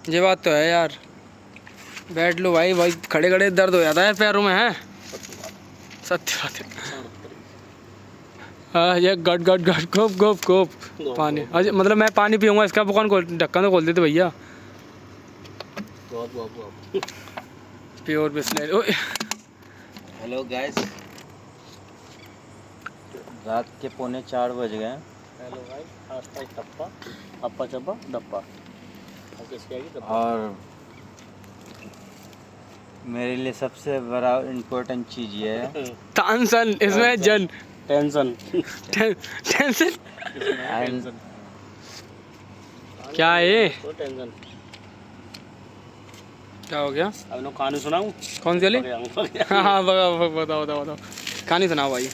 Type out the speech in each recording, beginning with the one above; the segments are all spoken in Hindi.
ये बात तो है यार। बैठ लो भाई, भाई खड़े खड़े दर्द हो जाता है पैरों में है। सत्य बात है। हाँ ये गट गट गट गोप गोप गोप पानी। अच्छा मतलब मैं पानी पीऊँगा इसका कौन खोल, ढक्कन तो खोल देते भैया। Pure Bisleri. हेलो गाइस, रात के 3:45 बज गए। हेलो भाई, आस्ता ही टप्पा अप्पा चप्पा डप्पा। और मेरे लिए सबसे बड़ा इम्पोर्टेंट चीज़ ये है टेंशन, इसमें जन टेंशन टेंशन एंड क्या है ये? तो टेंशन। क्या हो गया? अब नो कहानी सुनाऊं? कौन सी वाली? हाँ हाँ बताओ बताओ बताओ बताओ। कहानी सुनाओ भाई।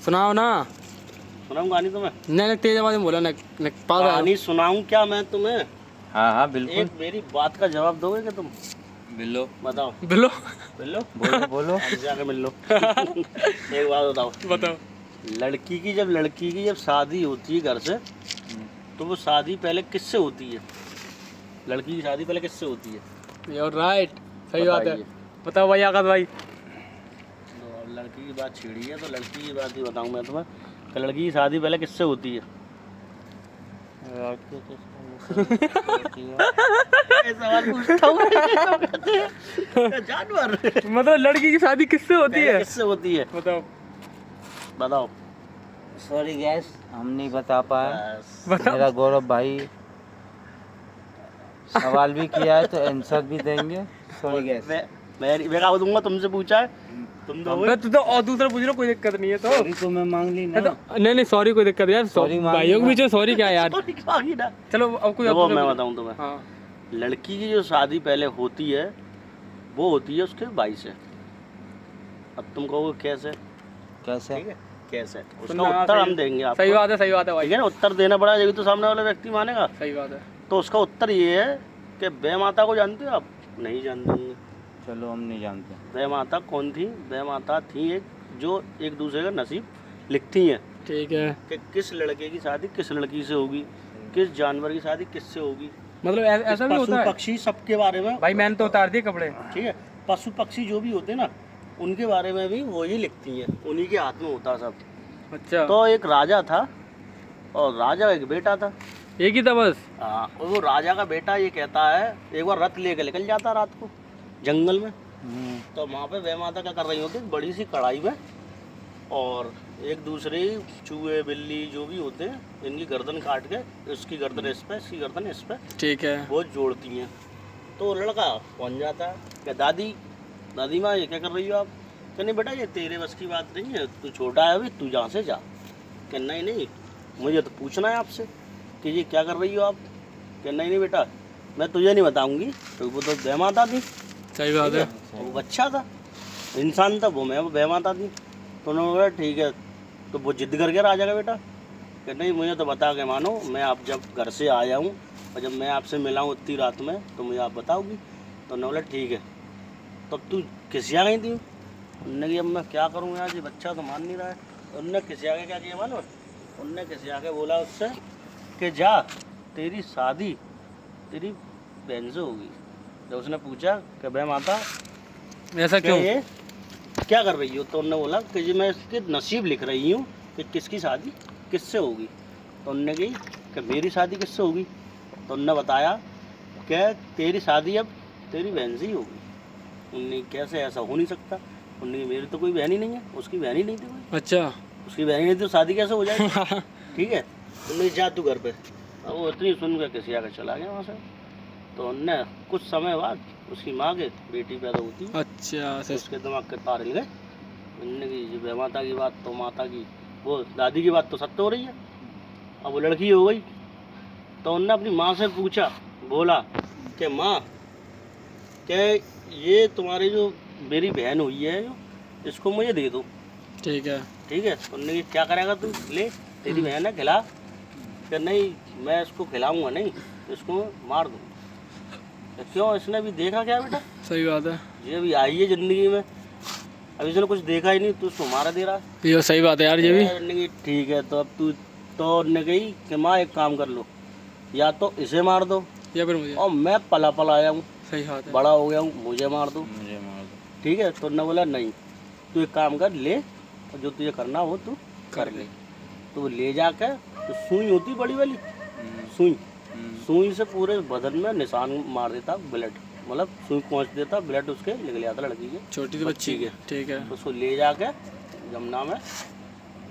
सुनाओ ना। सुनाऊं कहानी तुम्हें? नहीं तेज आवाज में बोला ना। कहानी सुनाऊं क्या मैं तुम्हें? हाँ हाँ बिल्कुल। एक मेरी बात का जवाब दोगे कि तुम? बिल्लो बताओ। बिल्लो बिल्लो बोलो बोलो। अब जाके मिल लो। एक बात बताओ। बताओ। लड़की की जब शादी होती है घर से, तो वो शादी पहले किससे होती है? लड़की की शादी पहले किससे होती है? You're right, सही बात है। बताइए। बताओ भाई आकाश भाई। तो अब लड़की की बात छेड़ी है तो लड़की की बात ही बताऊं मैं तुम्हें कि लड़की की शादी पहले किससे होती है? सवाल पूछता हूँ। जानवर। मतलब लड़की की शादी किससे होती है? किससे होती है? बताओ। बताओ। सॉरी गैस, हम नहीं बता पाए। बस। बताओ। मेरा गौरव भाई सवाल भी किया है तो आंसर भी देंगे। Sorry gas. मैं क्या दूंगा? तुमसे पूछा है, तुम दोगे? तू तो और दूसरा पूछ लो, कोई दिक्कत नहीं है तो। सॉरी तो मैं मांग ली ना। नहीं सॉरी कोई दिक्कत यार। Sorry मांग भाइयों के ली बीच में सॉरी क्या है यार। Sorry मांगी ना। चलो अब कोई देखो और मैं पूछो। बताऊं तुम्हें। हाँ लड़की की जो शादी पहले होती है वो होती है उसके भाई से। अब तुम कहोगे कैसे? कैसे? ठीक है, कैसे? सुनना, उसका उत्तर सही- हम देंगे आपको। सही बात है ठीक भाई। है ना, उत्तर देना पड़ा जब तो सामने वाला व्यक्ति मानेगा। सही बात है। तो उसका उत्तर ये है कि वे माता को जानते हो आप? नहीं जानते होंगे। चलो हम नहीं जानते। वे माता कौन थी? वे माता थी एक जो एक दूसरे का नसीब लिखती हैं ठीक है। कि किस लड़के की शादी किस लड़की से होगी, किस जानवर की शादी किससे होगी। मतलब ऐसा भी पशु होता है पक्षी सबके बारे में। भाई? मैंने तो उतार दिए कपड़े। ठीक है, पशु पक्षी जो भी होते हैं ना उनके बारे में भी वही लिखती हैं, उन्हीं के हाथ में होता सब। अच्छा तो एक राजा था और राजा का एक बेटा था। एक ही था बस? और वो राजा का बेटा ये कहता है, एक बार रथ लेकर निकल जाता रात को जंगल में। तो वहाँ पे वह माता क्या कर रही होती है, बड़ी सी कढ़ाई में और एक दूसरे चूहे बिल्ली जो भी होते हैं इनकी गर्दन काट के, इसकी गर्दन इस पे इसकी गर्दन इस पे ठीक है। वो जोड़ती हैं। तो लड़का पहुँच जाता है कि दादी माँ ये क्या कर रही हो आप? कि नहीं बेटा ये तेरे बस की बात नहीं है, तू छोटा है अभी, तू जहाँ से जा। कि नहीं मुझे तो पूछना है आपसे कि ये क्या कर रही हो आप? कि नहीं बेटा मैं तुझे नहीं बताऊंगी, तो वो तो वह माता थी। सही बात है। वो बच्चा था, इंसान था, वो मैं वह माता थी। तो उन्होंने बोला ठीक है। तो वो जिद कर गया राजा का बेटा कि नहीं मुझे तो बता के मानो, मैं आप जब घर से आया हूँ और जब मैं आपसे मिला हूँ इतनी रात में तो मुझे आप बताओगी। तो उन्होंने बोला ठीक है। तब तू खिसिया गई थी? उनने कहा अब मैं क्या करूँ यार, ये बच्चा तो मान नहीं रहा है। उनने खिसिया के क्या किया मानो, उनने खिसिया के बोला उससे कि जा तेरी शादी तेरी बहन से होगी। जब उसने पूछा कि भाई माता ऐसा क्यों? ये क्या कर रही हो? तो उन्होंने बोला कि जी मैं इसके नसीब लिख रही हूँ कि किसकी शादी किससे होगी। तो उनने कही कि मेरी शादी किससे होगी? तो उनने बताया कि तेरी शादी अब तेरी बहन से ही होगी। उनने कैसे, ऐसा हो नहीं सकता। उनने मेरी तो कोई बहन ही नहीं है, उसकी बहन ही नहीं थी कोई। अच्छा उसकी बहन ही नहीं थी तो शादी कैसे हो जाएगी? ठीक है, उन्हें जा तू घर पे। अब वो इतनी सुन कर किसी आकर चला गया वहाँ से। तो उनने कुछ समय बाद उसकी माँ के बेटी पैदा होती। अच्छा तो उसके दिमाग के तार हिल गए। उन्होंने की जो माता की बात तो माता की, वो दादी की बात तो सत्य हो रही है। अब वो लड़की हो गई। तो उनने अपनी माँ से पूछा, बोला कि माँ क्या ये तुम्हारी जो मेरी बहन हुई है इसको मुझे दे दो। ठीक है। ठीक है, उन्होंने क्या करेगा तू, ले तेरी बहन है खिला। कि नहीं मैं इसको खिलाऊंगा नहीं, इसको मार दूँ। क्यों, इसने भी देखा क्या बेटा? सही बात है। ये अभी आई है ज़िंदगी में, अभी इसने कुछ देखा ही नहीं, तू उसको मारा दे रहा। ये सही बात है यार ये भी। उन्होंने कही ठीक है। तो अब तू, तो उन्होंने कही कि माँ एक काम कर लो, या तो इसे मार दो या फिर मुझे? और मैं पला पला आया हूँ, सही बात है। बड़ा हो गया हूँ, मुझे मार दो, मुझे मार दो। ठीक है। तो उन्होंने बोला नहीं, तू एक काम कर, ले और जो तुझे करना हो तू कर ले। तो वो ले जाकर तो सुई होती बड़ी वाली सुई, सुई से पूरे बदन में निशान मार देता, ब्लड मतलब सुई पहुँच देता, ब्लड उसके निकल जाता लड़की के, छोटी सी बच्ची के, ठीक है। तो उसको ले जाके जमुना में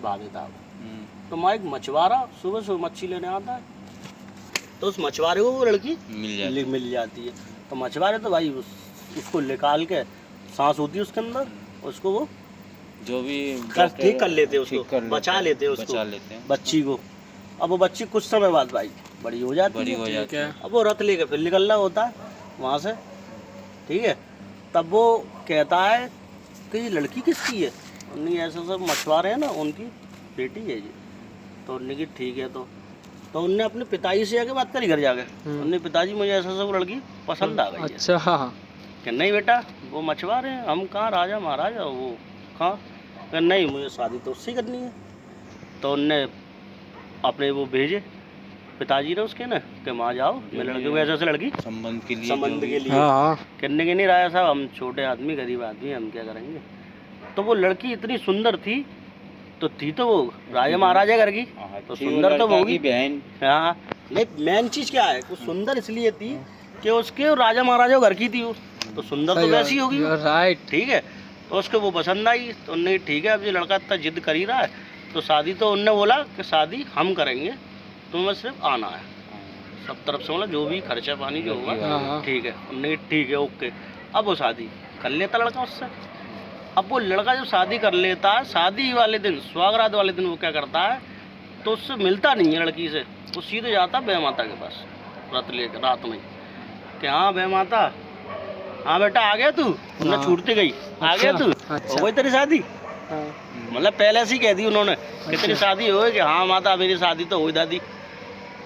बहा देता। तो मैं एक मछुआरा सुबह सुबह मच्छी लेने आता है, तो उस मछुआरे को वो लड़की मिल जाती है। तो मछुआरे तो भाई उसको निकाल के, सांस होती है उसके अंदर, उसको वो जो भी ठीक कर लेते हैं, उसको बचा लेते हैं, उसको बच्ची को। अब वो बच्ची कुछ समय बाद भाई बड़ी हो जाती है। अब वो रथ लेके फिर निकलना होता है वहाँ से, ठीक है। तब वो कहता है कि ये लड़की किसकी है? उन्हें ऐसे सब मछुआरे हैं ना, उनकी बेटी है ये। तो उन्होंने की ठीक है। तो उनने अपने पिताजी से आके बात करी घर जाके, उन्होंने पिताजी मुझे ऐसा सब लड़की पसंद आ गई है। अच्छा, हाँ। कि नहीं बेटा वो मछुआरे हैं, हम कहाँ राजा महाराजा, वो कहाँ? कि नहीं मुझे शादी तो उससे करनी है। तो उनने अपने वो भेजे पिताजी ने उसके ना कि माँ जाओ मेरे लड़के को ऐसे लड़की संबंध के लिए करने के नहीं राजा साहब, हम छोटे आदमी गरीब आदमी हम क्या करेंगे। तो वो लड़की इतनी सुंदर थी, तो वो राजा महाराजा घर की, तो सुंदर तो होगी बहन। हाँ नहीं, मेन चीज़ क्या है, वो सुंदर इसलिए थी कि उसके राजा महाराजा घर की थी वो, तो सुंदर तो वैसी होगी, राइट, ठीक है। तो उसको वो पसंद आई। तो उन्होंने ठीक है, अब ये लड़का इतना जिद कर ही रहा है तो शादी, तो उनने बोला कि शादी हम करेंगे, तुम्हें सिर्फ आना है, सब तरफ से मतलब जो भी खर्चा पानी जो होगा, ठीक है। उन्होंने ठीक है ओके। अब वो शादी कर लेता लड़का उससे। अब वो लड़का जब शादी कर लेता है, शादी वाले दिन, सुहागरात वाले दिन वो क्या करता है, तो उससे मिलता नहीं है लड़की से, वो सीधे जाता बह माता के पास रथ लेकर रात में कि हाँ बह माता, हाँ बेटा आ गया तू, उन्हें छूटती गई, आ गया तू, हो गई तेरी शादी। मतलब पहले से ही कह दी उन्होंने कि तेरी शादी हो गई, कि हाँ माता मेरी शादी तो हुई दादी,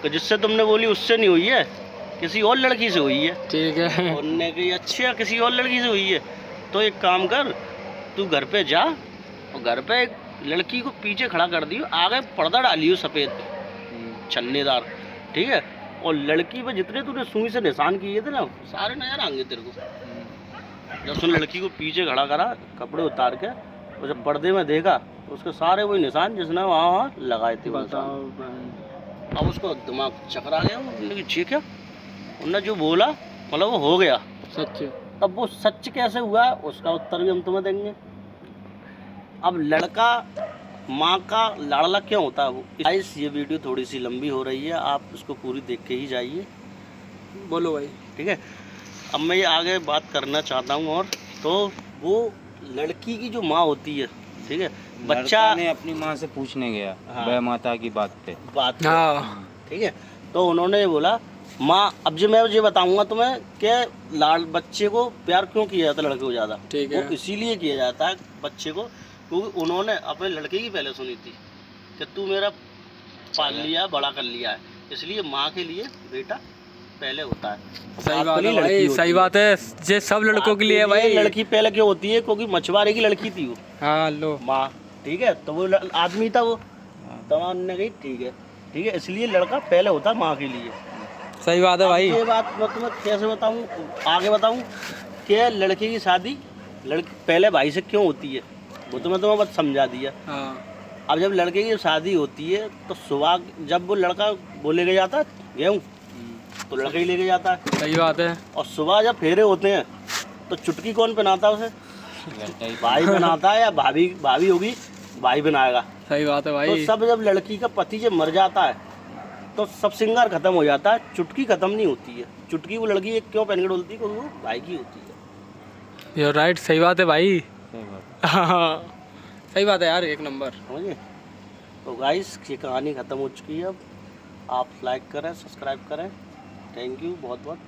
कि जिससे तुमने बोली उससे नहीं हुई है, किसी और लड़की से हुई है, ठीक है। उन्होंने कही अच्छा किसी और लड़की से हुई है, तो एक काम कर तू घर पे जा और घर पे एक लड़की को पीछे खड़ा कर दियो, आगे पर्दा डालियो सफ़ेद छन्नेदार, ठीक है। और लड़की पे जितने तूने सुई से निशान किए थे ना सारे नजर आएंगे तेरे को। जब उसने लड़की को पीछे खड़ा करा, कपड़े उतार के, और जब पर्दे में देखा तो उसके सारे वही निशान जिसने वहाँ लगाए थे। अब उसको दिमाग चकरा गया, उन्होंने ठीक है, उन्होंने जो बोला मतलब वो हो गया सच। अब वो सच कैसे हुआ उसका उत्तर भी हम तुम्हें देंगे। अब लड़का माँ का लाडला क्यों होता है वो, गाइस ये वीडियो थोड़ी सी लंबी हो रही है, आप उसको पूरी देख के ही जाइए। बोलो भाई, ठीक है। अब मैं ये आगे बात करना चाहता हूँ, और तो वो लड़की की जो माँ होती है, ठीक है, बच्चा ने अपनी माँ से पूछने गया बह माता की बात, ठीक है। तो उन्होंने बोला माँ, अब जो मैं ये बताऊंगा तुम्हें कि लाल बच्चे को प्यार क्यों किया जाता है लड़के को ज़्यादा, ठीक है, वो इसीलिए किया जाता है बच्चे को क्योंकि उन्होंने अपने लड़के की पहले सुनी थी कि तू मेरा पाल लिया बड़ा कर लिया है, इसलिए माँ के लिए बेटा पहले होता है। सही बात है भाई, सही बात है, ये सब लड़कों के लिए भाई लड़की पहले क्यों होती है, क्योंकि मछुआरे की लड़की थी वो, हाँ लो माँ, ठीक है। तो वो आदमी था वो, तो उन्होंने कही ठीक है, इसलिए लड़का पहले होता है माँ के लिए। सही बात है भाई। ये बात मैं तुम्हें कैसे बताऊँ, आगे बताऊँ कि लड़के की शादी पहले भाई से क्यों होती है, वो तो मैं तुम्हें बस समझा दिया। अब जब लड़के की शादी होती है तो सुबह जब वो लड़का वो लेके जाता है गेहूँ, तो लड़का ही लेके जाता है। सही बात है। और सुबह जब फेरे होते हैं तो चुटकी कौन पहनाता है उसे, भाई बनाता है, या भाभी होगी भाई बनाएगा। सही बात है भाई। तो सब जब लड़की का पति जब मर जाता है तो सब श्रृंगार खत्म हो जाता है, चुटकी खत्म नहीं होती है। चुटकी वो लड़की क्यों पहन के डोलती है, क्योंकि वो भाई की होती है। यार राइट, सही बात है भाई, हाँ सही बात है यार, एक नंबर। समझिए। तो गाइस ये कहानी ख़त्म हो चुकी है, अब आप लाइक करें, सब्सक्राइब करें, थैंक यू बहुत बहुत।